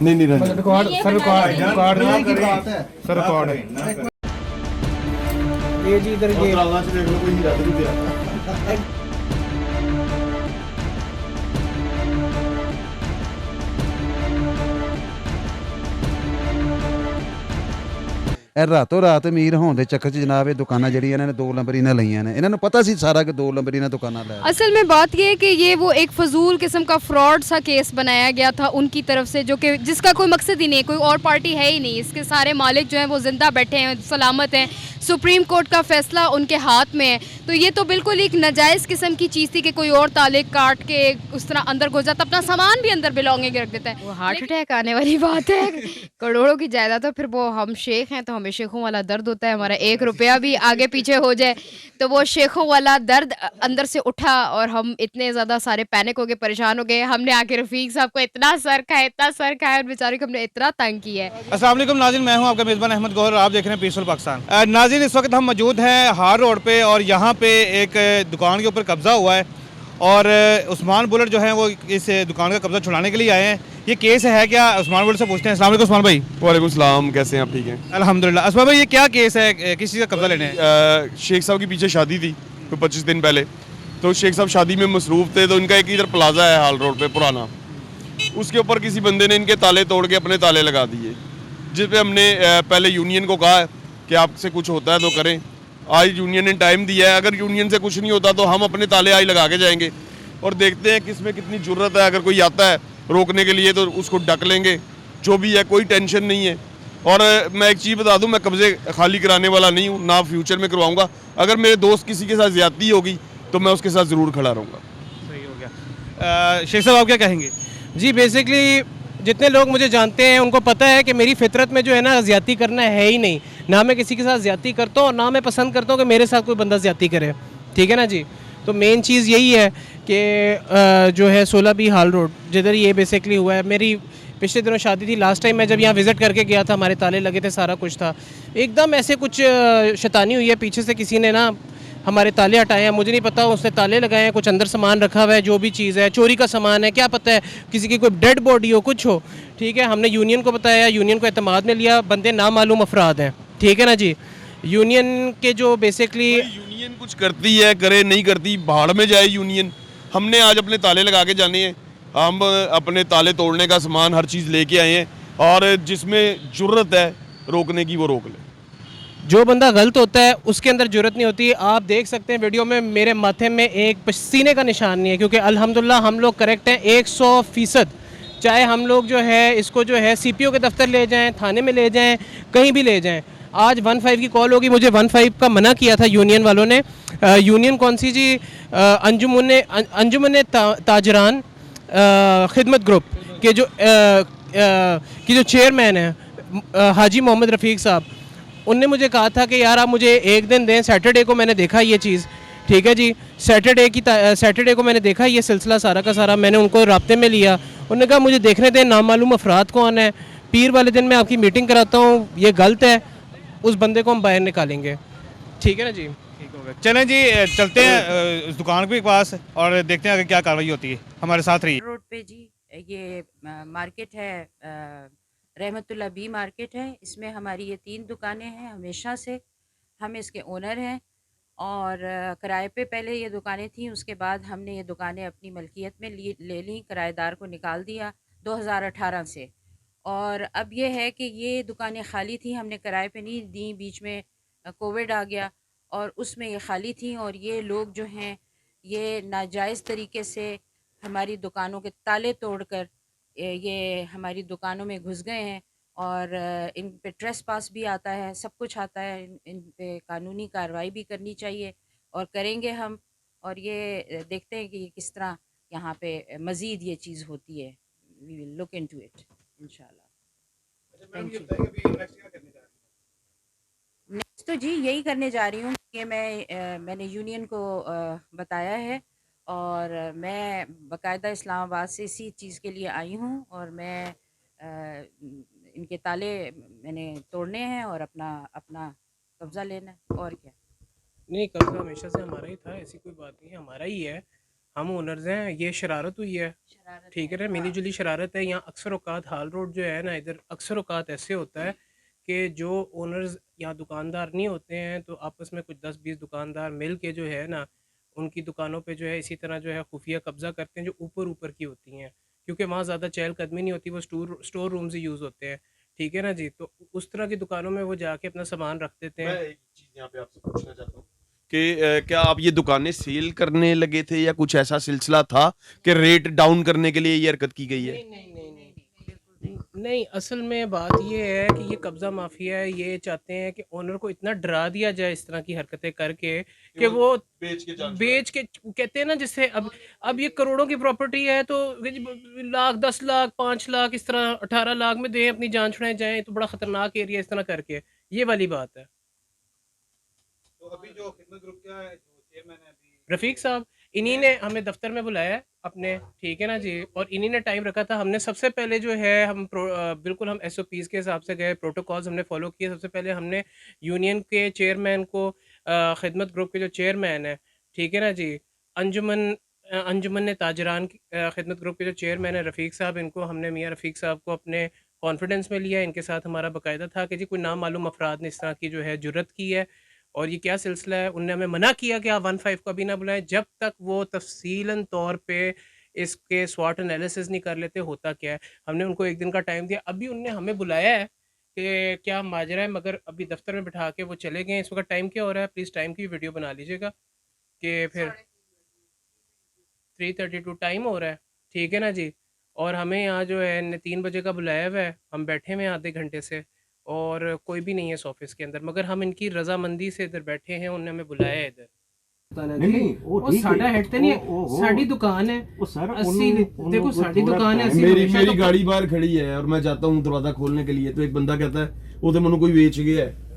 नहीं नहीं Ranjan record sir, record की बात है सर, रिकॉर्ड है ये जी। इधर ये से देख लो कोई हीरा तो नहीं दिया। ਰਾਤੋਂ ਰਾਤ ਅਮੀਰ ਹੋਣ ਦੇ ਚੱਕਰ 'ਚ ਜਨਾਬ ਇਹ ਦੁਕਾਨਾਂ ਜਿਹੜੀਆਂ ਇਹਨਾਂ ਨੇ 2 ਨੰਬਰੀ ਨਾਲ ਲਈਆਂ ਨੇ। ਇਹਨਾਂ ਨੂੰ ਪਤਾ ਸੀ ਸਾਰਾ कि 2 नंबरी ਨਾਲ दुकाना ले। असल में बात ये है कि ये वो एक फजूल किस्म का फ्रॉड सा केस बनाया गया था उनकी तरफ से, जो कि जिसका कोई मकसद ही नहीं, कोई और पार्टी है ही नहीं। इसके सारे मालिक जो हैं वो ज़िंदा बैठे हैं, सलामत हैं, सुप्रीम कोर्ट का फैसला उनके हाथ में है। तो ये तो बिल्कुल एक नाजायज़ किस्म की चीज़ थी कि कोई और ताले काट के उस तरह अंदर घुस जाता, अपना सामान भी अंदर बिलोंगिंग रख देता है। वो हार्ट अटैक आने वाली बात है। करोड़ों की जायदाद है, फिर वो हम शेख हैं तो हमें शेखों वाला दर्द होता है। हमारा 1 रुपया भी आगे पीछे हो जाए तो वो शेखों वाला दर्द अंदर से उठा और हम इतने ज़्यादा सारे पैनिक हो गए, परेशान हो गए। हमने आके रफ़ीक साहब को इतना सर खाया और बेचारे को हमने इतना तंग किया है। अस्सलाम वालेकुम नाज़रीन, मैं हूं आपका मेज़बान अहमद गौहर, आप देख रहे हैं पीसफुल पाकिस्तान। नाज़रीन, इस वक्त हम मौजूद हैं हार रोड पे और यहाँ पे एक दुकान के ऊपर कब्ज़ा हुआ है और उस्मान बुलेट जो है वो इस दुकान का कब्ज़ा छुड़ाने के लिए आए हैं। ये केस है क्या, उस्मान बुलेट से पूछते हैं। अस्सलाम वालेकुम उस्मान भाई। वालेकुम सलाम, कैसे हैं आप? ठीक हैं अल्हम्दुलिल्लाह। उस्मान भाई, ये क्या केस है, किस चीज़ का कब्ज़ा लेने हैं? शेख साहब की पीछे शादी थी तो 25 दिन पहले, तो शेख साहब शादी में मसरूफ़ थे। तो इनका एक इधर प्लाजा है हाल रोड पे पुराना, उसके ऊपर किसी बंदे ने इनके ताले तोड़ के अपने ताले लगा दिए, जिस पे हमने पहले यूनियन को कहा कि आपसे कुछ होता है तो करें। आज यूनियन ने टाइम दिया है, अगर यूनियन से कुछ नहीं होता तो हम अपने ताले आज लगा के जाएंगे और देखते हैं किस में कितनी ज़रूरत है। अगर कोई आता है रोकने के लिए तो उसको ढक लेंगे, जो भी है, कोई टेंशन नहीं है। और मैं एक चीज़ बता दूं, मैं कब्ज़े खाली कराने वाला नहीं हूं, ना फ्यूचर में करवाऊंगा। अगर मेरे दोस्त किसी के साथ ज़्यादती होगी तो मैं उसके साथ ज़रूर खड़ा रहूँगा। सही हो गया। शेख साहब, आप क्या कहेंगे? जी, बेसिकली जितने लोग मुझे जानते हैं उनको पता है कि मेरी फितरत में जो है ना ज़्यादती करना है ही नहीं। ना मैं किसी के साथ ज़्यादती करता हूँ और ना मैं पसंद करता हूँ कि मेरे साथ कोई बंदा ज़्यादती करे। ठीक है ना जी। तो मेन चीज़ यही है कि जो है 16B हाल रोड जिधर ये बेसिकली हुआ है, मेरी पिछले दिनों शादी थी। लास्ट टाइम मैं जब यहाँ विज़िट करके गया था, हमारे ताले लगे थे, सारा कुछ था। एकदम ऐसे कुछ शैतानी हुई है, पीछे से किसी ने ना हमारे ताले हटाए हैं। मुझे नहीं पता उसने ताले लगाए हैं, कुछ अंदर सामान रखा हुआ है, जो भी चीज़ है चोरी का सामान है, क्या पता है, किसी की कोई डेड बॉडी हो, कुछ हो। ठीक है, हमने यूनियन को बताया, यूनियन को एतमाद में लिया। बंदे नामालूम अफराद हैं। ठीक है ना जी। यूनियन के जो बेसिकली यूनियन कुछ करती है, करे नहीं करती, भाड़ में जाए यूनियन। हमने आज अपने ताले लगा के जाने हैं। हम अपने ताले तोड़ने का सामान हर चीज़ लेके आए हैं और जिसमें ज़रूरत है रोकने की वो रोक ले। जो बंदा गलत होता है उसके अंदर जरूरत नहीं होती। आप देख सकते हैं वीडियो में मेरे माथे में एक पसीने का निशान नहीं है, क्योंकि अल्हम्दुलिल्लाह हम लोग करेक्ट हैं 100%। चाहे हम लोग जो है इसको जो है CPO के दफ्तर ले जाएं, थाने में ले जाएं, कहीं भी ले जाएं। आज 15 की कॉल होगी, मुझे 15 का मना किया था यूनियन वालों ने। यूनियन कौन सी जी? अंजुमन ताजरान खिदमत ग्रुप के जो चेयरमैन हैं हाजी मोहम्मद रफ़ीक साहब, उनने मुझे कहा था कि यार आप मुझे एक दिन दें। सैटरडे को मैंने देखा ये चीज़। ठीक है जी, सैटरडे को मैंने देखा ये सिलसिला सारा का सारा। मैंने उनको राब्ते में लिया, उन्होंने कहा मुझे देखने दें नामालूम अफराद कौन है, पीर वाले दिन मैं आपकी मीटिंग कराता हूँ, ये गलत है, उस बंदे को हम बाहर निकालेंगे। ठीक है ना जी। ठीक हो गया। चलें जी, चलते हैं उस दुकान के पास और देखते हैं आगे क्या कार्रवाई होती है। हमारे साथ रहिए। रोड पे जी ये मार्केट है, रहमतुल्लाह बी मार्केट है। इसमें हमारी ये 3 दुकानें हैं। हमेशा से हम इसके ओनर हैं और किराए पे पहले ये दुकानें थीं, उसके बाद हमने ये दुकानें अपनी मलकियत में ले ली, किराएदार को निकाल दिया 2018 से। और अब ये है कि ये दुकानें खाली थी, हमने किराए पे नहीं दी। बीच में कोविड आ गया और उसमें ये खाली थी और ये लोग जो हैं ये नाजायज़ तरीके से हमारी दुकानों के ताले तोड़कर ये हमारी दुकानों में घुस गए हैं और इन पे ट्रेस पास भी आता है, सब कुछ आता है। इन पे कानूनी कार्रवाई भी करनी चाहिए और करेंगे हम। और ये देखते हैं कि ये किस तरह यहाँ पे मज़ीद ये चीज़ होती है। We will look into it इंशाल्लाह। Thank you. नेक्स्ट तो जी यही करने जा रही हूँ कि मैंने यूनियन को बताया है और मैं बाकायदा इस्लामाबाद से इसी चीज़ के लिए आई हूँ और मैं इनके ताले मैंने तोड़ने हैं और अपना अपना कब्ज़ा लेना है। और क्या? नहीं, कब्ज़ा हमेशा से हमारा ही था, ऐसी कोई बात नहीं है, हमारा ही है। हम ओनर्स हैं, ये शरारत हुई है, ठीक है ना, मिली जुली शरारत है। यहाँ अक्सर औकात हाल रोड जो है ना, इधर अक्सर औकात ऐसे होता है कि जो ओनर्स यहाँ दुकानदार नहीं होते हैं तो आपस में कुछ 10-20 दुकानदार मिल के जो है ना, उनकी दुकानों पे जो है इसी तरह जो है खुफिया कब्जा करते हैं, जो ऊपर ऊपर की होती हैं, क्योंकि वहाँ ज़्यादा चहलकदमी नहीं होती, वो स्टोर रूम्स ही यूज़ होते हैं, ठीक है ना जी। तो उस तरह की दुकानों में वो जाके अपना सामान रख देते हैं। मैं एक चीज यहाँ पे आपसे पूछना चाहता हूँ कि क्या आप ये दुकानें सेल करने लगे थे या कुछ ऐसा सिलसिला था कि रेट डाउन करने के लिए ये हरकत की गई है? नहीं, असल में बात ये है कि ये कब्ज़ा माफिया है, ये चाहते हैं कि ओनर को इतना डरा दिया जाए इस तरह की हरकतें करके कि वो बेच के कहते हैं ना, जैसे अब ये करोड़ों की प्रॉपर्टी है तो लाख, 10 लाख, 5 लाख, इस तरह 18 लाख में दें, अपनी जान छुड़ाए जाएं, तो बड़ा ख़तरनाक एरिया इस तरह करके, ये वाली बात है। तो अभी जो खिदमत ग्रुप का जो चेयरमैन है अभी रफ़ीक साहब, इन्हीं ने हमें दफ्तर में बुलाया है अपने, ठीक है ना जी, और इन्हीं ने टाइम रखा था। हमने सबसे पहले जो है बिल्कुल हम SOPs के हिसाब से गए, प्रोटोकॉल्स हमने फॉलो किए। सबसे पहले हमने यूनियन के चेयरमैन को, खिदमत ग्रुप के जो चेयरमैन है, ठीक है ना जी, अंजुमन ताजरान खिदमत ग्रुप के जो चेयरमैन है रफ़ीक साहब, इनको हमने, मियाँ रफ़ीक साहब को अपने कॉन्फिडेंस में लिया। इनके साथ हमारा बाकायदा था कि जी कोई नामालूम अफराद ने इस तरह की जो है जुर्रत की है और ये क्या सिलसिला है। उनने हमें मना किया कि आप 15 को अभी ना बुलाएं जब तक वो तफसीलन तौर पे इसके स्वॉट एनालिसिस नहीं कर लेते होता क्या है। हमने उनको 1 दिन का टाइम दिया। अभी उनने हमें बुलाया है कि क्या माजरा है, मगर अभी दफ्तर में बिठा के वो चले गए। इस वक्त टाइम क्या हो रहा है, प्लीज़ टाइम की वीडियो बना लीजिएगा कि फिर 3:32 टाइम हो रहा है, ठीक है ना जी। और हमें यहाँ जो है 3 बजे का बुलाया हुआ है, हम बैठे हुए हैं आधे घंटे से और कोई भी नहीं है इस ऑफिस के अंदर, मगर हम इनकी रजामंदी से इधर बैठे हैं। उन्होंने हमें बुलाया है इधर। नहीं ਉਹ ਸਾਡਾ ਹੈਡ ਤੇ ਨਹੀਂ ਹੈ, ਸਾਡੀ ਦੁਕਾਨ ਹੈ। ਉਹ ਸਰ ਅਸੀਂ देखो साड़ी दुकान है, ਅਸੀਂ मेरी हमेशा मेरी तो- गाड़ी बाहर खड़ी है और मैं जाता हूँ दरवाजा खोलने के लिए, तो एक बंदा कहता है वो तो मैंने कोई बेच गया है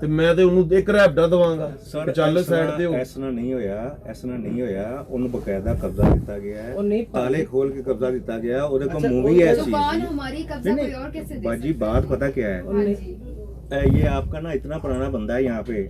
ਤੇ ਮੈਂ ਤੇ ਉਹਨੂੰ ਇੱਕ ਰੈਪਟਾ ਦਵਾਂਗਾ। ਸਰ ਚੱਲ ਸਾਈਡ ਤੇ ਹੋ। ਐਸਾ ਨਹੀਂ ਹੋਇਆ, ਐਸਾ ਨਹੀਂ ਹੋਇਆ। ਉਹਨੂੰ ਬਕਾਇਦਾ ਕਬਜ਼ਾ ਦਿੱਤਾ ਗਿਆ ਉਹ ਨਹੀਂ ਹੈ, ਤਾਲੇ ਖੋਲ ਕੇ ਕਬਜ਼ਾ ਦਿੱਤਾ ਗਿਆ। ਉਹਦੇ ਕੋਲ मूवी है ऐसी। दुकान हमारी कब्जा कोई और कैसे दे बाजी बात पता क्या है, हाँ जी, ये आपका ना इतना पुराना बंदा है यहाँ पे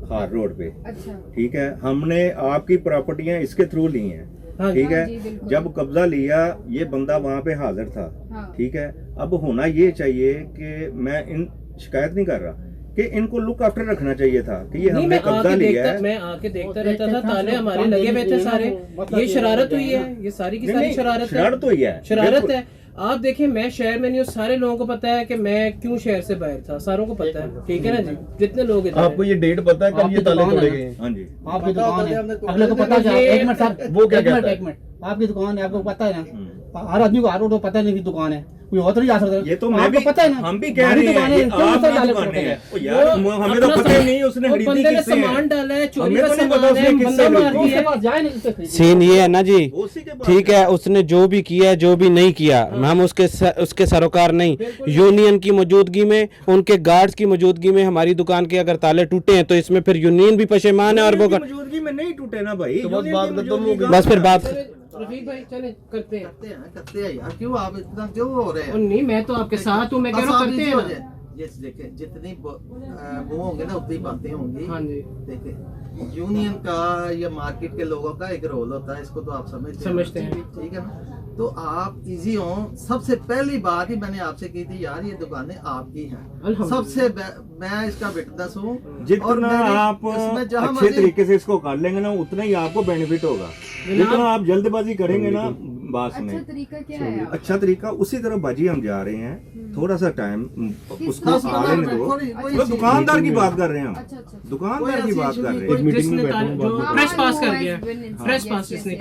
हार रोड पे, अच्छा ठीक है। हमने आपकी प्रॉपर्टियां इसके थ्रू ली हैं, हाँ ठीक हाँ है। जी, बिल्कुल। जब कब्जा लिया ये बंदा वहाँ पे हाजिर था, हाँ। ठीक है। अब होना ये चाहिए कि मैं इन शिकायत नहीं कर रहा कि इनको लुक आफ्टर रखना चाहिए था कि ये नहीं, हमने मैं कब्जा आके लिया देखता, है। मैं आके देखता रहता था, ताले हमारे लगे हुए थे सारे। ये शरारत हुई है, ये सारी की सारी शरारत है, शरारत हुई है, शरारत बिल्कुल। है। आप देखिए, मैं शहर में नहीं हूँ, सारे लोगों को पता है कि मैं क्यों शहर से बाहर था, सारों को पता है, ठीक है ना जी। जितने लोग इधर आपको ये डेट पता है कब ये ताले तोड़े गए हैं? हाँ जी, आपकी दुकान है, अगले को पता है। एक मिनट सर, वो क्या कहता है? एक मिनट, आपकी दुकान है, आपको पता है ना। हर आदमी को हर रोड को पता नहीं कि दुकान है, कोई और तो नहीं जा सकता। ये तो मैं आपको भी, पता है ना, हम भी कह हमारी रहे दुकान हैं, है, ये क्यों सर आपकी डाले दुकान फोटो है। है? ओ यार, हमें तो पता ही नहीं उसने वो खरीदी बंदे ने किससे है। सामान डाला है, चोरी हमें का तो नहीं पता सामान उसने है, किससे बंदा मार खरीदी। दिया उसके पास जाए नहीं जिससे खरीदी। सीन ये है ना जी, उसी के पास ठीक है, उसने जो भी किया है, जो भी नहीं किया, हम उसके सरोकार नहीं। यूनियन की मौजूदगी में, उनके गार्ड्स की मौजूदगी में हमारी दुकान के अगर ताले टूटे हैं तो इसमें फिर यूनियन भी पशेमान है और वो मौजूदगी में नहीं टूटे ना भाई, तो बस बात खत्म हो गई। बस फिर बात रफीक भाई चले करते हैं। करते हैं यार, क्यों आप इतना क्यों हो रहे और हैं? नहीं, मैं तो आपके साथ हूँ, मैं कह रहा हूँ करते हैं ना। ये देखें, जितनी वो होंगे ना उतनी बातें होंगी। हाँ जी, देखें, यूनियन का या मार्केट के लोगों का एक रोल होता है, इसको तो आप समझते हैं। ठीक है ना। तो आप इजी हो। सबसे पहली बात ही मैंने आपसे की थी यार, ये दुकानें आपकी हैं। सबसे मैं इसका विटनेस हूँ। जितना आप अच्छे तरीके से इसको कर लेंगे ना, उतना ही आपको बेनिफिट होगा। जितना आप जल्दबाजी करेंगे ना बात अच्छा में, तरीका क्या है अच्छा तरीका उसी तरह बाजी हम जा रहे हैं। थोड़ा सा टाइम उसको आने दो। वो दुकानदार की बात कर रहे हैं हम, अच्छा अच्छा दुकानदार की बात कर रहे हैं। जिसने जो ट्रेस पास कर गया, ट्रेस पास जिसने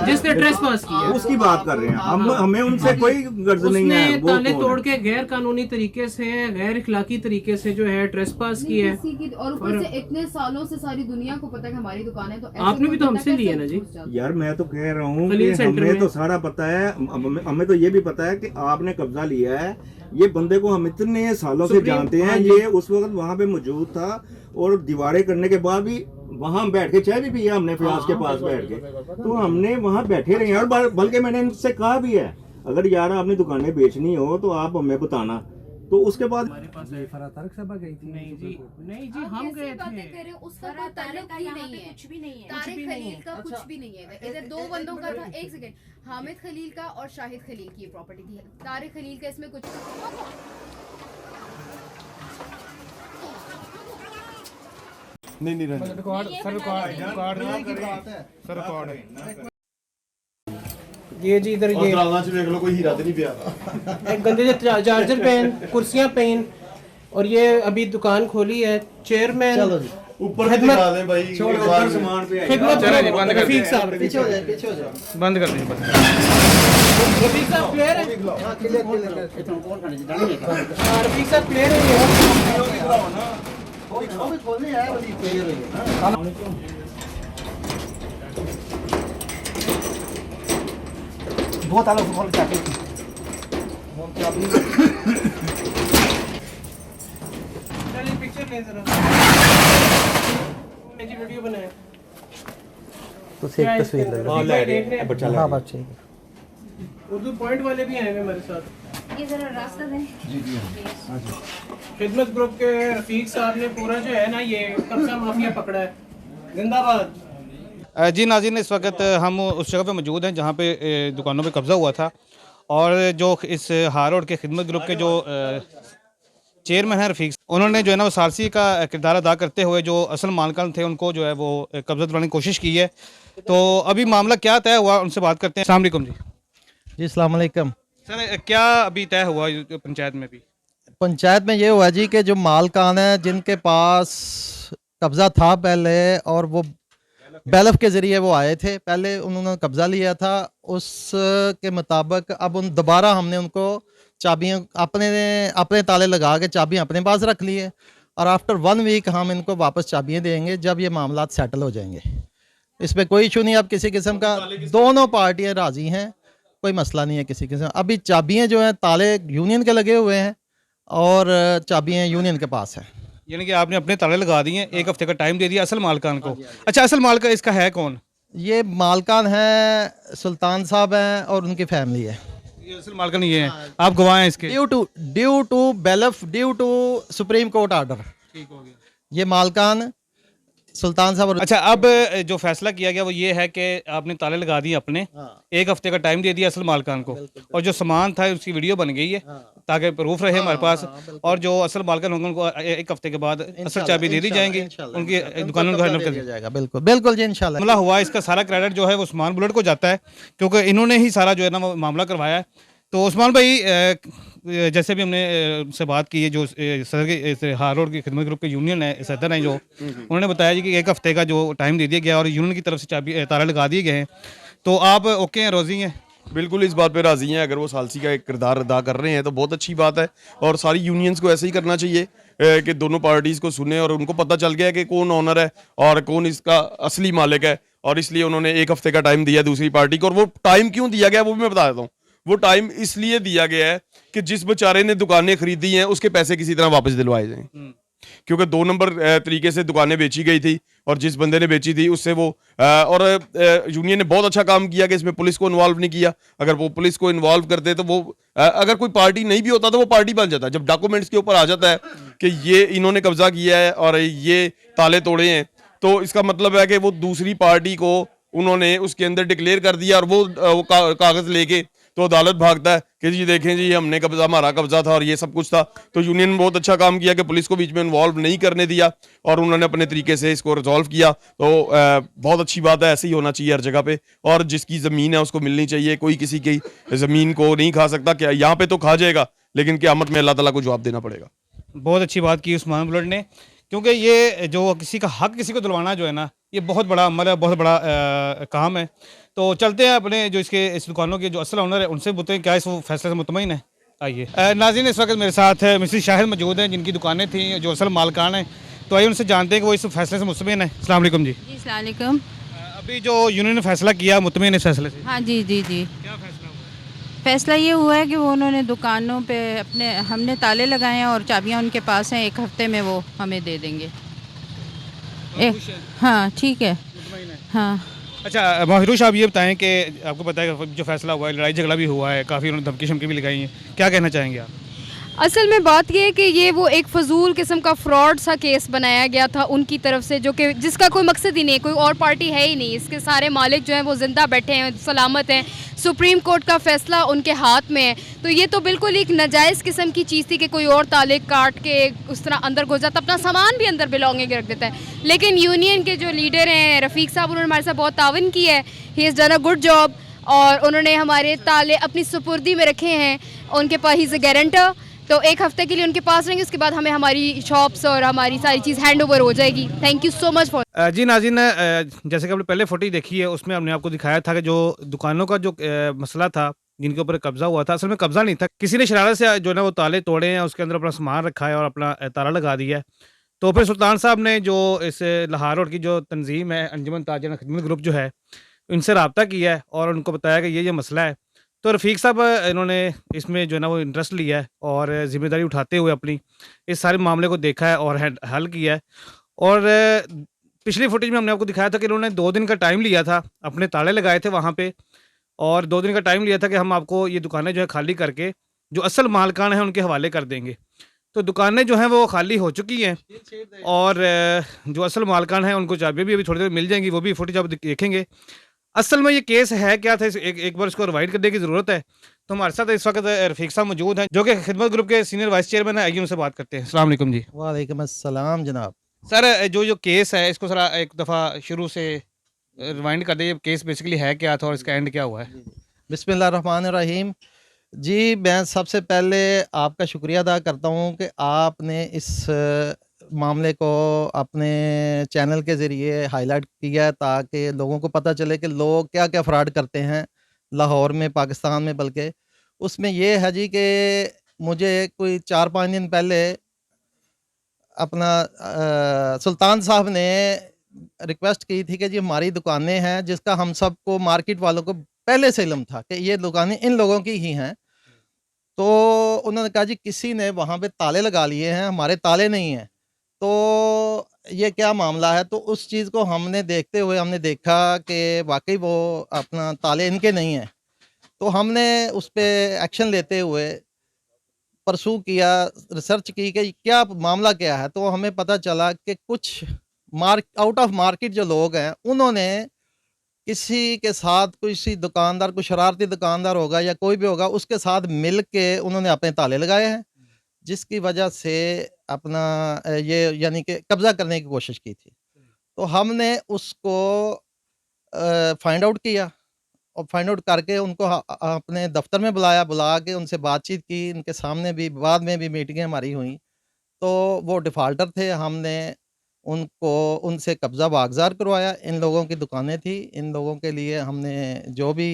जिसने ट्रेस पास किया, उसकी बात कर रहे हैं हम। हमें उनसे कोई गर्ज नहीं उसने है। वो ताले कौन तोड़ है? के गैर कानूनी तरीके से, गैर इखलाकी तरीके से जो है ट्रेस पास की है। और ऊपर से इतने सालों से सारी दुनिया को पता है कि हमारी दुकान है, तो ऐसे आपने भी तो कोई हमसे बंदा लिया ना कैसे जी। घुस जाता है? यार मैं तो कह रहा हूँ खलील कि सेंटर हमें में। तो सारा पता है। हमें तो ये भी पता है कि आपने कब्जा लिया है। ये बंदे को हम इतने सालों से सुप्रीम- जानते हैं। हाँ जी। ये उस वक्त वहाँ पे मौजूद था और दीवारें करने के बाद भी वहाँ बैठ के चाय भी पिया हमने फयाज के पास बैठ के। तो हमने वहाँ बैठे रहे और बल्कि मैंने इनसे कहा भी है, अगर यार आपने दुकानें बेचनी हो तो आप हमें बताना तो उसके बाद नहीं जी हम गए थे। उसका कोई ताल्लुक ही नहीं है, कुछ भी नहीं है। तारिक खलील का कुछ भी नहीं है। इधर दो बंदों का था, एक सेकंड, हामिद खलील का और शाहिद खलील की प्रॉपर्टी थी। तारिक खलील का इसमें कुछ ये जी इधर ये देख लो कोई हीरा तो नहीं पिया। एक गंदे से चार्जर पेन, कुर्सियां पेन, और ये अभी दुकान खोली है चेयरमैन ऊपर भी दिखा दें भाई, ऊपर सामान पे खिदमत रफीक साहब, पीछे हो जाए बंद कर दीजिए रफीक साहब क्लियर है, रफीक साहब क्लियर है। वो भी खोलने आया, वो भी क्लियर हो गया। बहुत ताला खोल के आके चलिए पिक्चर ले जरा, मैं जी वीडियो बनाया तो एक तस्वीर ले लो। हाँ बात ठीक है। उर्दू पॉइंट वाले भी आए हुए हमारे साथ। ये जरा रास्ता दें। खिदमत ग्रुप के रफीक साहब ने पूरा जो है ना ये कब्जा माफिया पकड़ा है। जिंदाबाद। जी नाज़रीन, इस वक्त हम उस जगह पे मौजूद हैं जहाँ पे दुकानों पे कब्ज़ा हुआ था, और जो इस हार रोड के खिदमत ग्रुप के जो चेयरमैन हैं रफ़ीक, उन्होंने जो है ना वो सारसी का किरदार अदा करते हुए जो असल मालकान थे उनको जो है वो कब्ज़ा दिलाने की कोशिश की है। तो अभी मामला क्या तय हुआ, उनसे बात करते हैं। अस्सलाम वालेकुम जी। जी अस्सलाम वालेकुम। सर क्या अभी तय हुआ पंचायत में? भी पंचायत में ये हुआ जी कि जो मालकान है जिनके पास कब्ज़ा था पहले, और वो बैलफ के ज़रिए वो आए थे, पहले उन्होंने कब्ज़ा लिया था, उसके मुताबिक अब उन दोबारा हमने उनको चाबियाँ अपने ताले लगा के चाबियाँ अपने पास रख ली है, और आफ्टर 1 वीक हम इनको वापस चाबियाँ देंगे जब ये मामला सेटल हो जाएंगे। इसमें कोई इशू नहीं, अब किसी किस्म का, दोनों पार्टियाँ राज़ी हैं, कोई मसला नहीं है किसी किस्म। अभी चाबियाँ जो हैं ताले यूनियन के लगे हुए हैं और चाबियाँ यूनियन के पास हैं। यानी कि आपने अपने ताले लगा दिए, 1 हफ्ते का टाइम दे दिया असल मालकान को। अच्छा, असल मालका इसका है कौन? ये मालकान है सुल्तान साहब हैं और उनकी फैमिली है। ये असल मालकान ये है, आप गवाह हैं इसके? ड्यू टू बैलफ, due to supreme court order, ठीक हो गया। ये मालकान सुल्तान साहब। अच्छा, अब जो फैसला किया गया वो ये है कि आपने ताले लगा दिए अपने, 1 हफ्ते का टाइम दे दिया असल मालकान को, और जो सामान था उसकी वीडियो बन गई है ताकि प्रूफ रहे हमारे पास, और जो असल मालकान होंगे उनको 1 हफ्ते के बाद असल चाबी दे दी जाएंगी, उनकी दुकानों को हैंडल कर दिया जाएगा। बिल्कुल बिल्कुल जी, इंशाल्लाह। मामला हुआ, इसका सारा क्रेडिट जो है वो उस्मान बुलेट को जाता है, क्योंकि इन्होंने ही सारा जो है ना वो मामला करवाया है। तो उस्मान भाई, जैसे भी हमने से बात की है, जो सदर के हार रोड की खिदमत ग्रुप के यूनियन है, सदर हैं जो, उन्होंने बताया जी कि 1 हफ्ते का जो टाइम दे दिया गया और यूनियन की तरफ से चाबी ताला लगा दिए गए हैं। तो आप ओके हैं, राज़ी हैं? बिल्कुल इस बात पे राजी हैं। अगर वो सालसी का एक किरदार अदा कर रहे हैं तो बहुत अच्छी बात है, और सारी यूनियंस को ऐसे ही करना चाहिए कि दोनों पार्टीज़ को सुने और उनको पता चल गया कि कौन ऑनर है और कौन इसका असली मालिक है, और इसलिए उन्होंने 1 हफ्ते का टाइम दिया दूसरी पार्टी को। और वो टाइम क्यों दिया गया वो भी मैं बता देता हूँ। वो टाइम इसलिए दिया गया है कि जिस बेचारे ने दुकानें खरीदी हैं उसके पैसे किसी तरह वापस दिलवाए जाएं, क्योंकि 2 नंबर तरीके से दुकानें बेची गई थी, और जिस बंदे ने बेची थी उससे वो और यूनियन ने बहुत अच्छा काम किया कि इसमें पुलिस को इन्वॉल्व नहीं किया। अगर वो पुलिस को इन्वॉल्व करते तो वो अगर कोई पार्टी नहीं भी होता तो वो पार्टी बन जाता। जब डॉक्यूमेंट्स के ऊपर आ जाता है कि ये इन्होंने कब्जा किया है और ये ताले तोड़े हैं, तो इसका मतलब है कि वो दूसरी पार्टी को उन्होंने उसके अंदर डिक्लेयर कर दिया, और वो कागज़ लेके तो अदालत भागता है कि जी देखें जी हमने कब्जा, हमारा कब्जा था और ये सब कुछ था। तो यूनियन ने बहुत अच्छा काम किया कि पुलिस को बीच में इन्वॉल्व नहीं करने दिया, और उन्होंने अपने तरीके से इसको रिजॉल्व किया। तो बहुत अच्छी बात है, ऐसे ही होना चाहिए हर जगह पे, और जिसकी ज़मीन है उसको मिलनी चाहिए। कोई किसी की ज़मीन को नहीं खा सकता, क्या यहाँ पे तो खा जाएगा लेकिन क़यामत में अल्लाह ताला को जवाब देना पड़ेगा। बहुत अच्छी बात की उस्मान बुलेट ने, क्योंकि ये जो किसी का हक किसी को दिलवाना जो है ना, ये बहुत बड़ा अमल है, बहुत बड़ा काम है। तो चलते हैं अपने जो इस दुकानों के जो असल ओनर है उनसे पूछते हैं क्या इस फैसले से मुतमईन है। आइए नाज़रीन, इस वक्त मेरे साथ मिसेस शाहिद मौजूद हैं जिनकी दुकानें थी, जो असल मालकान हैं। तो आइए उनसे जानते हैं कि वो इस फैसले से मुतमईन है। अस्सलाम वालेकुम जी। जी अस्सलाम वालेकुम। अभी जो यूनियन ने फैसला किया, मुतमईन इस फैसले से? हाँ जी जी जी। क्या फैसला हुआ? फैसला ये हुआ है कि वो उन्होंने दुकानों पे हमने ताले लगाए हैं और चाबियाँ उनके पास हैं, 1 हफ्ते में वो हमें दे देंगे। हाँ ठीक है। हाँ। अच्छा माहिरूश, आप ये बताएं कि आपको पता है कि जो फैसला हुआ है, लड़ाई झगड़ा भी हुआ है, काफ़ी उन्होंने धमकी शमकी भी लगाई है, क्या कहना चाहेंगे आप? असल में बात ये है कि ये वो एक फजूल किस्म का फ्रॉड सा केस बनाया गया था उनकी तरफ से, जो कि जिसका कोई मकसद ही नहीं, कोई और पार्टी है ही नहीं। इसके सारे मालिक जो हैं वो ज़िंदा बैठे हैं, सलामत हैं, सुप्रीम कोर्ट का फ़ैसला उनके हाथ में है। तो ये तो बिल्कुल एक नाजायज़ किस्म की चीज़ थी कि कोई और ताले काट के उस तरह अंदर घुस जाता, अपना सामान भी अंदर बिलोंगिंग रख देता है। लेकिन यूनियन के जो लीडर हैं रफ़ीक साहब, उन्होंने हमारे साथ बहुत तावन की है, he is done a good job, और उन्होंने हमारे ताले अपनी सुपुर्दी में रखे हैं। उनके पास ही इज़ अ गारंटर, तो एक हफ्ते के लिए उनके पास रहेंगे, उसके बाद हमें हमारी शॉप्स और हमारी सारी चीज़ हैंड ओवर हो जाएगी। Thank you so much for. जी नाज़रीन, जैसे कि आपने पहले फुटेज देखी है, उसमें हमने आपको दिखाया था कि जो दुकानों का जो मसला था, जिनके ऊपर कब्जा हुआ था, असल में कब्जा नहीं था, किसी ने शरारत से जो है ना वो ताले तोड़े हैं, उसके अंदर अपना सामान रखा है और अपना ताला लगा दिया है। तो फिर सुल्तान साहब ने जो इस लाहौर रोड की जो तंजीम है, अंजुमन ताजर खिदमत ग्रुप जो है, इनसे रब्ता किया है और उनको बताया कि ये मसला है। तो रफ़ीक साहब इन्होंने इसमें जो है ना वो इंटरेस्ट लिया है और ज़िम्मेदारी उठाते हुए अपनी इस सारे मामले को देखा है और हल किया है। और पिछली फुटेज में हमने आपको दिखाया था कि इन्होंने 2 दिन का टाइम लिया था, अपने ताले लगाए थे वहाँ पे, और 2 दिन का टाइम लिया था कि हम आपको ये दुकानें जो है खाली करके जो असल मालिकान हैं उनके हवाले कर देंगे। तो दुकानें जो हैं वो खाली हो चुकी हैं और जो असल मालिकान हैं उनको चाबियाँ भी अभी थोड़ी देर मिल जाएंगी, वो भी फुटेज आप देखेंगे। असल में ये केस है क्या था, एक बार इसको रिवाइड करने की ज़रूरत है। तो हमारे साथ इस वक्त रफ़ीक साहब मौजूद हैं, जो कि खिदमत ग्रुप के सीनियर वाइस चेयरमैन है। आइए उनसे बात करते हैं। अस्सलाम वालेकुम जी। वालेकुम अस्सलाम जनाब। सर, जो केस है इसको ज़रा एक दफ़ा शुरू से रिवाइंड कर दीजिए, केस बेसिकली है क्या था और इसका एंड क्या हुआ है? बिस्मिल्लाहिर्रहमानिर्रहीम। जी, मैं सबसे पहले आपका शुक्रिया अदा करता हूँ कि आपने इस मामले को अपने चैनल के ज़रिए हाईलाइट किया ताकि लोगों को पता चले कि लोग क्या-क्या फ्रॉड करते हैं लाहौर में, पाकिस्तान में। बल्कि उसमें ये है जी कि मुझे कोई 4-5 दिन पहले अपना सुल्तान साहब ने रिक्वेस्ट की थी कि जी हमारी दुकानें हैं, जिसका हम सबको मार्केट वालों को पहले से इल्म था कि ये दुकानें इन लोगों की ही हैं। तो उन्होंने कहा जी किसी ने वहाँ पे ताले लगा लिए हैं, हमारे ताले नहीं हैं, तो ये क्या मामला है? तो उस चीज़ को हमने देखते हुए हमने देखा कि वाक़ई वो अपना ताले इनके नहीं हैं। तो हमने उस पे एक्शन लेते हुए परसू किया, रिसर्च की कि क्या मामला क्या है। तो हमें पता चला कि कुछ आउट ऑफ मार्केट जो लोग हैं, उन्होंने किसी के साथ, किसी दुकानदार, कोई शरारती दुकानदार होगा या कोई भी होगा, उसके साथ मिल के उन्होंने अपने ताले लगाए हैं, जिसकी वजह से अपना ये यानी कि कब्ज़ा करने की कोशिश की थी। तो हमने उसको फाइंड आउट किया और फाइंड आउट करके उनको अपने दफ्तर में बुला के उनसे बातचीत की। इनके सामने भी बाद में भी मीटिंगें हमारी हुई। तो वो डिफ़ॉल्टर थे, हमने उनसे कब्ज़ा बागज़ार करवाया। इन लोगों की दुकानें थी, इन लोगों के लिए हमने जो भी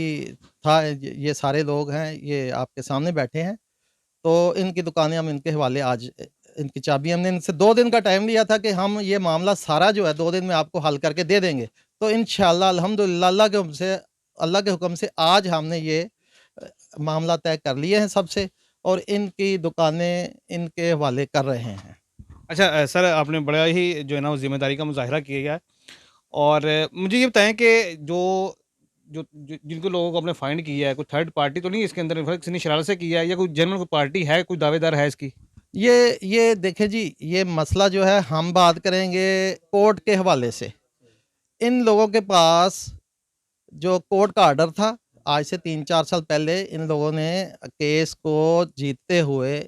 था, ये सारे लोग हैं, ये आपके सामने बैठे हैं। तो इनकी दुकानें हम इनके हवाले आज इनकी चाबी हमने इनसे 2 दिन का टाइम लिया था कि हम ये मामला सारा जो है 2 दिन में आपको हल करके दे देंगे। तो इंशाअल्लाह अल्हम्दुलिल्लाह अल्लाह के हुक्म से आज हमने ये मामला तय कर लिए हैं सबसे, और इनकी दुकानें इनके हवाले कर रहे हैं। अच्छा सर, आपने बड़ा ही जो है ना वो ज़िम्मेदारी का मुज़ाहिरा किया है। और मुझे ये बताएं कि जो जो जो जिनको लोगों को आपने फाइंड किया है, कोई थर्ड पार्टी तो नहीं है इसके अंदर, किसी ने शरारत से किया है या कोई जेन्युइन कोई पार्टी है, कोई दावेदार है इसकी? ये देखें जी, ये मसला जो है हम बात करेंगे कोर्ट के हवाले से। इन लोगों के पास जो कोर्ट का ऑर्डर था, आज से 3-4 साल पहले इन लोगों ने केस को जीतते हुए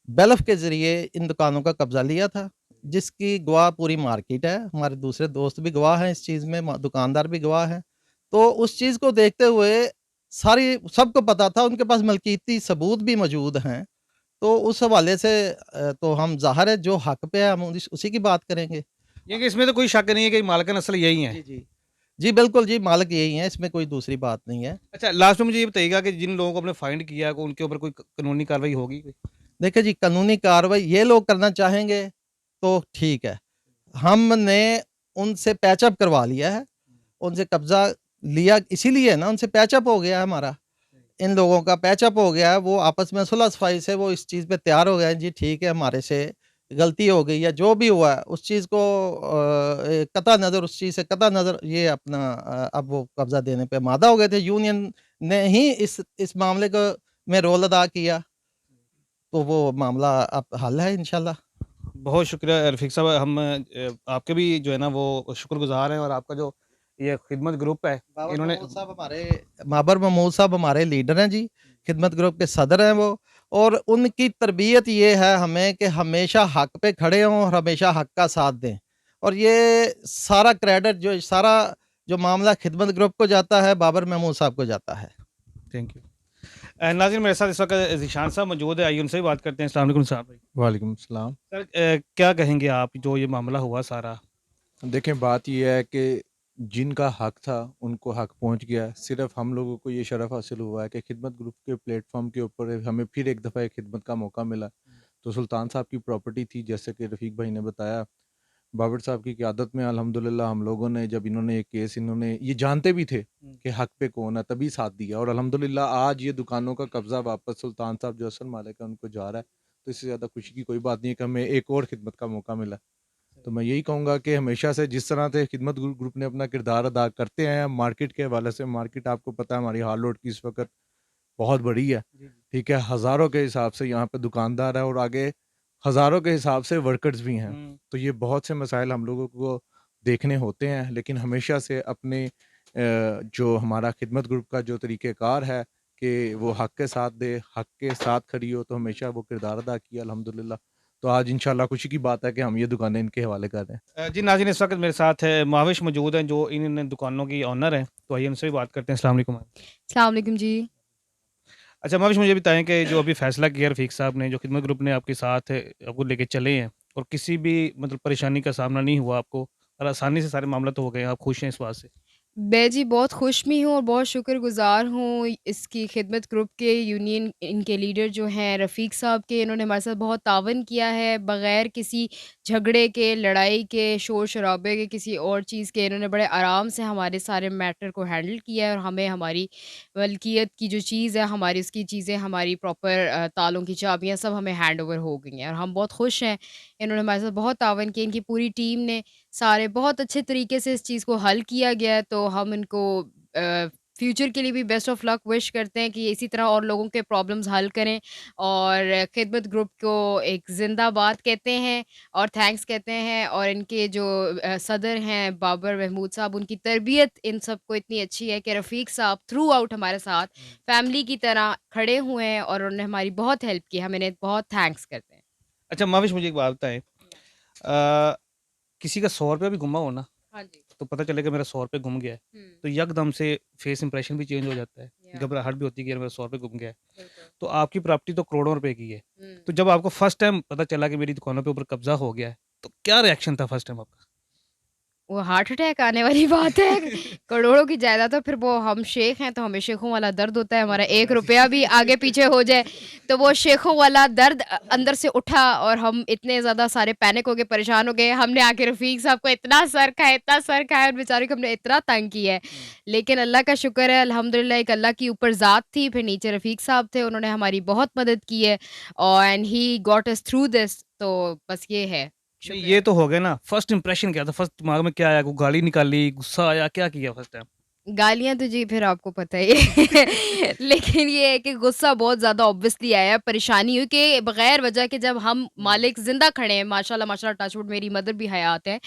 बेलफ के ज़रिए इन दुकानों का कब्ज़ा लिया था, जिसकी गवाह पूरी मार्केट है। हमारे दूसरे दोस्त भी गवाह हैं इस चीज़ में, दुकानदार भी गवाह हैं। तो उस चीज़ को देखते हुए सबको पता था, उनके पास मलकीती सबूत भी मौजूद हैं। तो उस हवाले से तो हम ज़ाहिर है जो हक़ पे है हम उसी की बात करेंगे। ये कि इसमें तो कोई शक नहीं है कि मालिकान असल यही है। जी बिल्कुल जी, मालिक यही हैं, इसमें कोई दूसरी बात नहीं है। अच्छा, लास्ट में मुझे ये बताइएगा कि जिन लोगों को आपने फाइंड किया है, उनके ऊपर कोई कानूनी कार्रवाई होगी कोई? देखिए जी, कानूनी कार्रवाई ये लोग करना चाहेंगे तो ठीक है। हमने उनसे पैचअप करवा लिया है, उनसे कब्ज़ा लिया इसीलिए ना, उनसे पैचअप हो गया है हमारा। इन लोगों का पैचअप हो गया है, वो आपस में सुलह सफाई से वो इस चीज़ पे तैयार हो गए हैं, जी ठीक है हमारे से गलती हो गई या जो भी हुआ है उस चीज़ को कतई नज़र, उस चीज़ से कतई नज़र ये अपना अब वो कब्ज़ा देने पे आमादा हो गए थे। यूनियन ने ही इस मामले को में रोल अदा किया। तो वो मामला अब हल है इंशाल्लाह। बहुत शुक्रिया रफ़ीक साहब, हम आपके भी जो है ना वो शुक्रगुज़ार हैं, और आपका जो ये खिदमत ग्रुप है इन्होंने बाबर महमूद साहब हमारे लीडर हैं जी, खिदमत ग्रुप के सदर हैं वो, और उनकी तरबियत ये है हमें कि हमेशा हक पे खड़े हों और हमेशा हक का साथ दें, और ये सारा क्रेडिट सारा जो मामला खिदमत ग्रुप को जाता है, बाबर महमूद साहब को जाता है। Thank you. नाज़रीन, मेरे साथ इस वक्त ज़ीशान साहब मौजूद है, आइए उनसे भी बात करते हैं। अस्सलाम वालेकुम साहब भाई। वालेकुम सलाम। सर, क्या कहेंगे आप जो ये मामला हुआ सारा? देखें, बात यह है कि जिनका हक था उनको हक पहुंच गया। सिर्फ हम लोगों को ये शरफ हासिल हुआ है कि खिदमत ग्रुप के प्लेटफॉर्म के ऊपर हमें फिर एक दफ़ा खिदमत का मौका मिला। तो सुल्तान साहब की प्रॉपर्टी थी, जैसे कि रफ़ीक भाई ने बताया, बाबर साहब की क़यादत में अल्हम्दुलिल्लाह हम लोगों ने, जब इन्होंने ये केस, इन्होंने ये जानते भी थे कि हक पे कौन है, तभी साथ दिया, और अल्हम्दुलिल्लाह आज ये दुकानों का कब्ज़ा वापस सुल्तान साहब जो असल मालिक है उनको जा रहा है। तो इससे ज़्यादा खुशी की कोई बात नहीं है कि हमें एक और खिदमत का मौका मिला। तो मैं यही कहूँगा कि हमेशा से जिस तरह से खिदमत ग्रुप ने अपना किरदार अदा करते हैं मार्केट के हवाले से, मार्केट आपको पता है हमारी हाल रोड की इस वक्त बहुत बड़ी है, ठीक है, हज़ारों के हिसाब से यहाँ पे दुकानदार है और आगे हज़ारों के हिसाब से वर्कर्स भी हैं। तो ये बहुत से मसाइल हम लोगों को देखने होते हैं, लेकिन हमेशा से अपने जो हमारा खिदमत ग्रुप का जो तरीक़ेकार है कि वो हक़ के साथ दे, हक़ के साथ खड़ी हो, तो हमेशा वो किरदार अदा किया अल्हम्दुलिल्लाह। तो आज इंशाल्लाह खुशी की बात है कि हम ये दुकानें इनके हवाले कर रहे हैं। जी नाज़रीन, इस वक्त मेरे साथ है माविश मौजूद हैं जो इन दुकानों की ऑनर हैं, तो आइए उनसे भी बात करते हैं। अस्सलाम वालेकुम। अस्सलाम वालेकुम जी। अच्छा माविश, मुझे बताएं कि जो अभी फ़ैसला किया रफ़ीक साहब ने, जो खिदमत ग्रुप ने आपके साथ आपको लेके चले हैं, और किसी भी मतलब परेशानी का सामना नहीं हुआ आपको, और आसानी से सारे मामला तो हो गए, आप खुश हैं इस बात से? मैं जी बहुत खुश भी हूँ और बहुत शुक्रगुज़ार हूँ इसकी खिदमत ग्रुप के यूनियन इनके लीडर जो हैं रफ़ीक साहब के। इन्होंने हमारे साथ बहुत तावन किया है, बग़ैर किसी झगड़े के, लड़ाई के, शोर-शराबे के, किसी और चीज़ के। इन्होंने बड़े आराम से हमारे सारे मैटर को हैंडल किया है, और हमें हमारी मलकियत की जो चीज़ है, हमारी उसकी चीज़ें, हमारी प्रॉपर तालों की चाबियाँ सब हमें हैंड ओवर हो गई हैं, और हम बहुत खुश हैं। इन्होंने हमारे साथ बहुत तावन किया, इनकी पूरी टीम ने सारे बहुत अच्छे तरीके से इस चीज़ को हल किया गया है। तो हम इनको फ्यूचर के लिए भी बेस्ट ऑफ लक विश करते हैं कि इसी तरह और लोगों के प्रॉब्लम्स हल करें, और खिदमत ग्रुप को एक ज़िंदाबाद कहते हैं और थैंक्स कहते हैं। और इनके जो सदर हैं बाबर महमूद साहब, उनकी तरबियत इन सबको इतनी अच्छी है कि रफ़ीक साहब थ्रू आउट हमारे साथ फैमिली की तरह खड़े हुए हैं, और उन्होंने हमारी बहुत हेल्प की। हम इन्हें बहुत थैंक्स करते हैं। अच्छा माविश, मुझे एक बात बताएं, किसी का 100 रुपया भी गुमा हो ना, हाँ जी। तो पता चले कि मेरा 100 रुपये गुम गया है, तो यकदम से फेस इंप्रेशन भी चेंज हो जाता है, घबराहट भी होती है कि यार मेरा 100 रुपये गुम गया है। तो आपकी प्रॉपर्टी तो करोड़ों रुपए की है, तो जब आपको फर्स्ट टाइम पता चला कि मेरी दुकानों पे ऊपर कब्जा हो गया है, तो क्या रिएक्शन था फर्स्ट टाइम आपका? वो हार्ट अटैक आने वाली बात है। करोड़ों की जायदाद, तो फिर वो हम शेख हैं, तो हमें शेखों वाला दर्द होता है। हमारा 1 रुपया भी आगे पीछे हो जाए तो वो शेखों वाला दर्द अंदर से उठा, और हम इतने ज़्यादा सारे पैनिक हो गए, परेशान हो गए। हमने आके रफ़ीक साहब को इतना सर खाया, और बेचारे को हमने इतना तंग किया है। लेकिन अल्लाह का शुक्र है, अल्हम्दुलिल्लाह एक अल्लाह की ऊपर ज़ात थी, फिर नीचे रफ़ीक साहब थे, उन्होंने हमारी बहुत मदद की है, और and he got us through this. तो बस ये है। नहीं, ये तो हो गया ना, फर्स्ट इंप्रेशन क्या था, फर्स्ट दिमाग में क्या आया, कोई गाली निकाली, गुस्सा आया, क्या किया फर्स्ट टाइम? गालियाँ तो जी फिर आपको पता ही है। लेकिन ये है कि गुस्सा बहुत ज़्यादा ऑब्वियसली आया, परेशानी हुई कि बगैर वजह के जब हम मालिक ज़िंदा खड़े हैं, माशाल्लाह माशाल्लाह, टच वुड, मेरी मदर भी हयात है,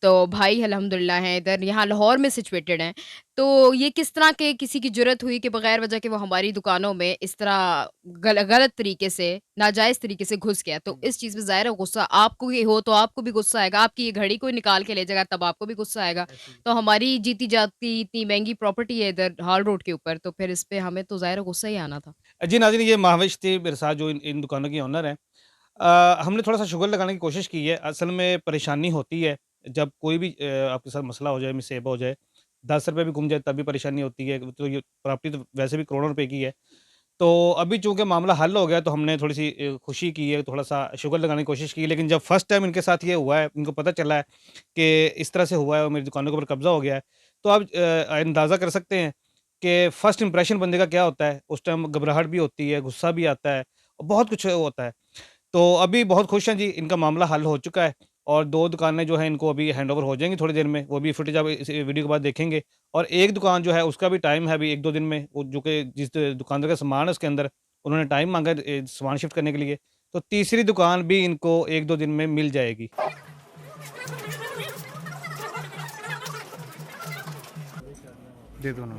तो भाई अल्हम्दुलिल्लाह हैं इधर, यहाँ लाहौर में सिचुएटेड हैं। तो ये किस तरह के किसी की ज़रूरत हुई कि बगैर वजह के वो हमारी दुकानों में इस तरह गलत तरीके से, नाजायज़ तरीके से घुस गया। तो इस चीज़ में ज़ाहिर है गुस्सा आपको ही हो तो आपको भी गुस्सा आएगा, आपकी ये घड़ी कोई निकाल के ले जाएगा तब आपको भी गुस्सा आएगा। तो हमारी जीती जाती इतनी महंगी प्रॉपर्टी है इधर हाल रोड के ऊपर, तो फिर इस पे हमें तो ज़ाहिर है गुस्सा ही आना था। जी नाज़रीन, ये महाविश थे मेरे साथ जो इन दुकानों की ओनर हैं। हमने थोड़ा सा शुगर लगाने की कोशिश की है। असल में परेशानी होती है जब कोई भी आपके साथ मसला हो जाए, मुसीबत हो जाए, 10 रुपये भी गुम जाए तब भी परेशानी होती है। तो ये प्रॉपर्टी तो वैसे भी करोड़ों रुपए की है। तो अभी चूँकि मामला हल हो गया, तो हमने थोड़ी-सी खुशी की है, थोड़ा-सा शुगर लगाने की कोशिश की है। लेकिन जब फर्स्ट टाइम इनके साथ ये हुआ है, इनको पता चला है कि इस तरह से हुआ है और मेरी दुकानों के ऊपर कब्ज़ा हो गया है, तो आप अंदाज़ा कर सकते हैं कि फर्स्ट इंप्रेशन बंदे का क्या होता है। उस टाइम घबराहट भी होती है, गुस्सा भी आता है और बहुत कुछ होता है। तो अभी बहुत खुश हैं जी, इनका मामला हल हो चुका है, और 2 दुकानें जो हैं इनको अभी हैंडओवर हो जाएँगी थोड़ी देर में। वो भी फुटेज आप इस वीडियो के बाद देखेंगे, और एक दुकान जो है उसका भी टाइम है अभी 1-2 दिन में, वो जो कि जिस दुकानदार का सामान है उसके अंदर, उन्होंने टाइम मांगा सामान शिफ्ट करने के लिए, तो तीसरी दुकान भी इनको 1-2 दिन में मिल जाएगी। दे दो ना।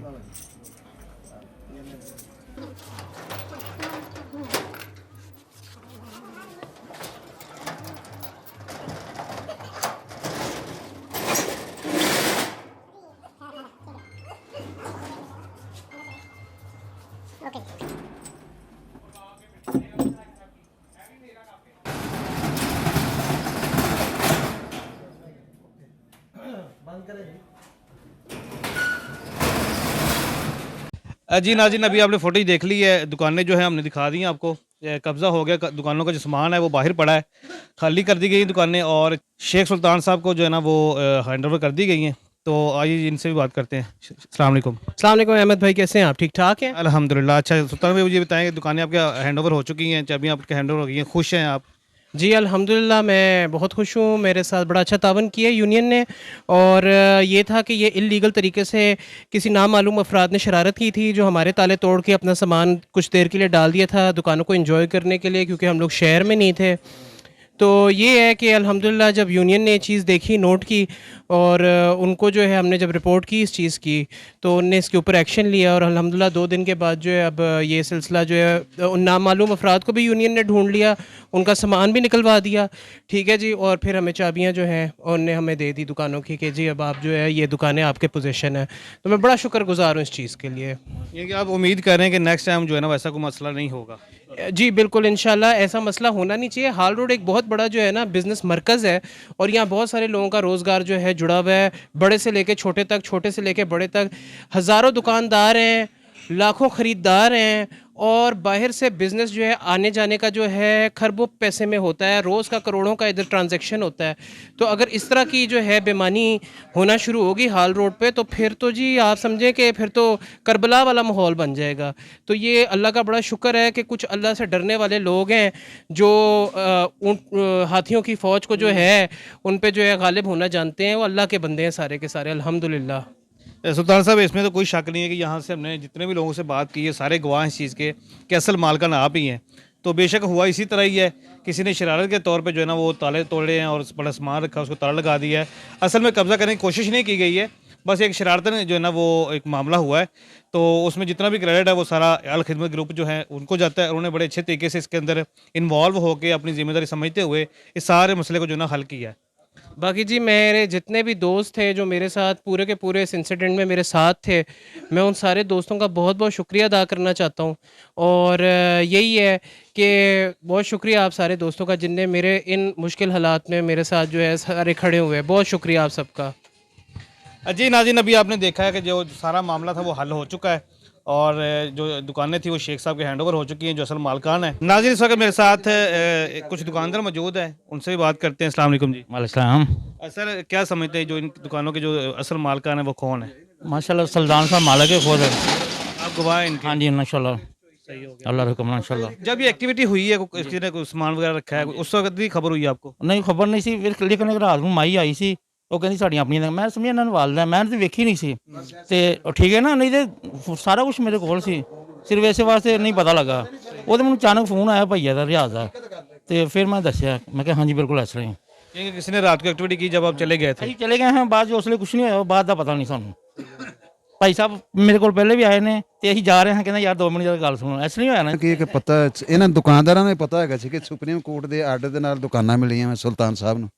जी नाज़रीन, अभी आपने फोटेज देख ली है, दुकानें जो है हमने दिखा दी हैं आपको। कब्ज़ा हो गया, दुकानों का जो सामान है वो बाहर पड़ा है, खाली कर दी गई दुकानें और शेख सुल्तान साहब को जो है ना वो हैंड ओवर कर दी गई हैं। तो आइए इनसे भी बात करते हैं। अस्सलाम वालेकुम। अस्सलाम वालेकुम अहमद भाई, कैसे हैं आप? ठीक ठाक हैं? अल्हम्दुलिल्लाह। अच्छा सुल्तान भाई, मुझे बताएं कि दुकानें आपके हैंड ओवर हो चुकी हैं, चाबियाँ आपके हैंड ओवर हो गई हैं, खुश हैं आप? जी अल्हम्दुलिल्लाह, मैं बहुत खुश हूँ। मेरे साथ बड़ा अच्छा तावन किया यूनियन ने, और ये था कि ये इल्लीगल तरीके से किसी नामालूम अफराद ने शरारत की थी, जो हमारे ताले तोड़ के अपना सामान कुछ देर के लिए डाल दिया था दुकानों को एंजॉय करने के लिए, क्योंकि हम लोग शहर में नहीं थे। तो ये है कि अल्हम्दुलिल्लाह जब यूनियन ने ये चीज़ देखी, नोट की, और उनको जो है हमने जब रिपोर्ट की इस चीज़ की, तो उनने इसके ऊपर एक्शन लिया, और अल्हम्दुलिल्लाह 2 दिन के बाद जो है अब ये सिलसिला जो है उन नामालूम अफराद को भी यूनियन ने ढूंढ लिया, उनका सामान भी निकलवा दिया, ठीक है जी। और फिर हमें चाबियाँ जो हैं उनने हमें दे दी दुकानों की कि जी अब आप जो है ये दुकानें आपके पोजीशन है। तो मैं बड़ा शुक्रगुजार हूँ इस चीज़ के लिए। ये कि आप उम्मीद कर रहे हैं कि नेक्स्ट टाइम जो है ना वैसा कोई मसला नहीं होगा? जी बिल्कुल, इंशाल्लाह ऐसा मसला होना नहीं चाहिए। हाल रोड एक बहुत बड़ा जो है ना बिज़नेस मरकज़ है, और यहाँ बहुत सारे लोगों का रोज़गार जो है जुड़ा हुआ है, बड़े से लेके छोटे तक, छोटे से लेके बड़े तक। हज़ारों दुकानदार हैं, लाखों ख़रीदार हैं, और बाहर से बिज़नेस जो है आने जाने का जो है खरबों पैसे में होता है, रोज़ का करोड़ों का इधर ट्रांजैक्शन होता है। तो अगर इस तरह की जो है बेईमानी होना शुरू होगी हाल रोड पे, तो फिर तो जी आप समझें कि फिर तो करबला वाला माहौल बन जाएगा। तो ये अल्लाह का बड़ा शुक्र है कि कुछ अल्लाह से डरने वाले लोग हैं जो हाथियों की फ़ौज को जो है उन पे जो है गालिब होना जानते हैं। वो अल्लाह के बंदे हैं सारे के सारे, अल्हम्दुलिल्लाह। सुल्तान साहब, इसमें तो कोई शक नहीं है कि यहाँ से हमने जितने भी लोगों से बात की है सारे गवाह इस चीज़ के कि असल मालकान आप ही हैं। तो बेशक हुआ इसी तरह ही है, किसी ने शरारत के तौर पे जो है ना वो ताले तोड़े हैं और बड़ा सामान रखा, उसको ताला लगा दिया है। असल में कब्ज़ा करने की कोशिश नहीं की गई है, बस एक शरारतन जो है ना वो एक मामला हुआ है। तो उसमें जितना भी क्रेडिट है वो सारा अल खिदमत ग्रुप जो है उनको जाता है। उन्होंने बड़े अच्छे तरीके से इसके अंदर इन्वॉल्व होकर अपनी ज़िम्मेदारी समझते हुए इस सारे मसले को जो है ना हल किया है। बाकी जी मेरे जितने भी दोस्त थे जो मेरे साथ पूरे के पूरे इस इंसिडेंट में मेरे साथ थे, मैं उन सारे दोस्तों का बहुत बहुत शुक्रिया अदा करना चाहता हूँ। और यही है कि बहुत शुक्रिया आप सारे दोस्तों का जिनने मेरे इन मुश्किल हालात में मेरे साथ जो है सारे खड़े हुए हैं। बहुत शुक्रिया आप सबका। जी नाज़रीन, अभी आपने देखा है कि जो सारा मामला था वो हल हो चुका है, और जो दुकानें थी वो शेख साहब के हैंडओवर हो चुकी हैं जो असल मालकान है। नाज़रीन, इस वक्त मेरे साथ कुछ दुकानदार मौजूद हैं, उनसे भी बात करते हैं। अस्सलाम वालेकुम जी। वालेकुम। सर, क्या समझते हैं जो इन दुकानों के जो असल मालकान है वो कौन है? माशाल्लाह सुल्तान साहब मालिक है खुद। आप गवाह हैं इनके? हाँ जी, माशाल्लाह सही हो गया, अल्लाह रकम माशाल्लाह। जब ये एक्टिविटी हुई है किसी ने कोई सामान वगैरह रखा है, उस वक्त भी खबर हुई आपको? नहीं खबर नहीं सी, लेकिन एक रात ਨੂੰ ਮਾਈ ਆਈ ਸੀ, ਉਹ ਕਹਿੰਦੀ ਸਾਡੀਆਂ ਆਪਣੀਆਂ, ਮੈਂ ਸਮਝਿਆ ਇਹਨਾਂ ਨੂੰ ਵਾਲਦਾ, ਮੈਂ ਤਾਂ ਵੇਖੀ ਨਹੀਂ ਸੀ ਤੇ ਠੀਕ ਹੈ ਨਾ, ਨਹੀਂ ਤੇ ਸਾਰਾ ਕੁਝ ਮੇਰੇ ਕੋਲ ਸੀ, ਸਿਰਫ ਇਸੇ ਵਾਸਤੇ ਨਹੀਂ ਪਤਾ ਲੱਗਾ। ਉਹਦੇ ਮੈਨੂੰ ਅਚਾਨਕ ਫੋਨ ਆਇਆ ਭਈਆ ਦਾ ਰਿਆਜ਼ ਦਾ, ਤੇ ਫਿਰ ਮੈਂ ਦੱਸਿਆ, ਮੈਂ ਕਿਹਾ ਹਾਂਜੀ ਬਿਲकुल ਇਸ ਤਰ੍ਹਾਂ ਹੀ। ये किसी ने रात को एक्टिविटी की जब आप चले गए थे? ਅਸੀਂ ਚਲੇ ਗਏ ਹਾਂ, ਬਾਅਦ ਜੋ ਉਸਲੇ ਕੁਝ ਨਹੀਂ ਹੋਇਆ, ਬਾਅਦ ਦਾ ਪਤਾ ਨਹੀਂ ਸਾਨੂੰ। ਭਾਈ ਸਾਹਿਬ ਮੇਰੇ ਕੋਲ ਪਹਿਲੇ ਵੀ ਆਏ ਨੇ ਤੇ ਅਸੀਂ ਜਾ ਰਹੇ ਹਾਂ, ਕਹਿੰਦਾ ਯਾਰ 2 ਮਿੰਟ ਦੀ ਗੱਲ ਸੁਣੋ, ਇਸ ਲਈ ਹੋਇਆ ਨਾ ਕਿ ਪਤਾ ਇਹਨਾਂ ਦੁਕਾਨਦਾਰਾਂ ਨੂੰ ਪਤਾ ਹੈਗਾ ਸੀ ਕਿ ਸੁਪਰੀਮ ਕੋਰਟ ਦੇ ਆਰਡਰ ਦੇ ਨਾਲ ਦੁਕਾਨਾਂ ਮਿਲੀਆਂ ਵਾ ਸੁਲਤਾਨ ਸਾਹਿਬ ਨੂੰ,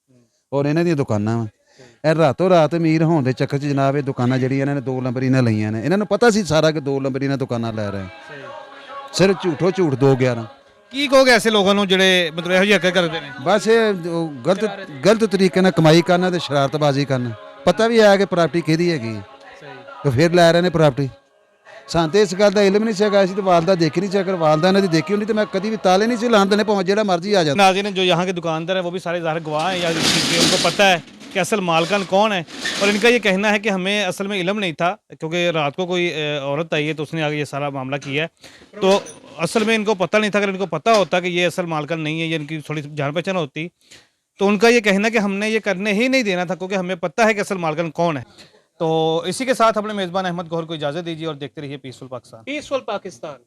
ਔਰ ਇਹਨਾਂ ਦੀਆਂ ਦੁਕਾਨਾਂ ਵਾ। ਇਹ ਰਾਤੋਂ ਰਾਤ ਅਮੀਰ ਹੋਣ ਦੇ ਚੱਕਰ 'ਚ ਜਨਾਬ ਇਹ ਦੁਕਾਨਾਂ ਜਿਹੜੀਆਂ ਇਹਨਾਂ ਨੇ 2 ਨੰਬਰੀ ਨਾਲ ਲਈਆਂ ਨੇ। ਇਹਨਾਂ ਨੂੰ ਪਤਾ ਸੀ ਸਾਰਾ ਕਿ 2 ਨੰਬਰੀ ਨਾਲ ਦੁਕਾਨਾਂ ਲੈ ਰਹੇ, ਸਿਰਫ ਝੂਠੋ ਝੂਠ 211। ਕੀ ਕਹੋਗੇ ਐਸੇ ਲੋਕਾਂ ਨੂੰ ਜਿਹੜੇ ਮਤਲਬ ਇਹੋ ਜਿਹੀ ਹਰਕਤ ਕਰਦੇ ਨੇ? ਬਸ ਇਹ ਗਲਤ ਤਰੀਕੇ ਨਾਲ ਕਮਾਈ ਕਰਨਾ ਤੇ ਸ਼ਰਾਰਤਬਾਜ਼ੀ ਕਰਨਾ। ਪਤਾ ਵੀ ਆਇਆ ਕਿ ਪ੍ਰਾਪਰਟੀ ਕਿਹਦੀ ਹੈਗੀ, ਤੇ ਫਿਰ ਲੈ ਰਹੇ ਨੇ ਪ੍ਰਾਪਰਟੀ। ਸਾਨੂੰ ਤੇ ਇਸ ਗੱਲ ਦਾ ਇਲਮ ਨਹੀਂ ਸੀਗਾ, ਅਸੀਂ ਤੇ ਵਾਲਦਾ ਦੇਖੀ ਨਹੀਂ ਸੀ। अगर वालदा ने देखी होती तो मैं कभी भी ताले नहीं से लान देने, भावें जेड़ा मर्जी आ जाता। नाज़रीन, जो यहाँ के दुकानदार हैं वो भी सारे ज़ाहिर गवाह हैं या उनको पता है कि असल मालकान कौन है, और इनका ये कहना है कि हमें असल में इल्म नहीं था, क्योंकि रात को कोई औरत आई है तो उसने आगे ये सारा मामला किया है। तो असल में इनको पता नहीं था। अगर इनको पता होता कि ये असल मालकान नहीं है, ये इनकी थोड़ी जान पहचान होती, तो उनका ये कहना कि हमने ये करने ही नहीं देना था, क्योंकि हमें पता है कि असल मालकान कौन है। तो इसी के साथ अपने मेज़बान अहमद गौहर को इजाज़त दीजिए और देखते रहिए पीसफुल पाकिस्तान। पीसफुल पाकिस्तान।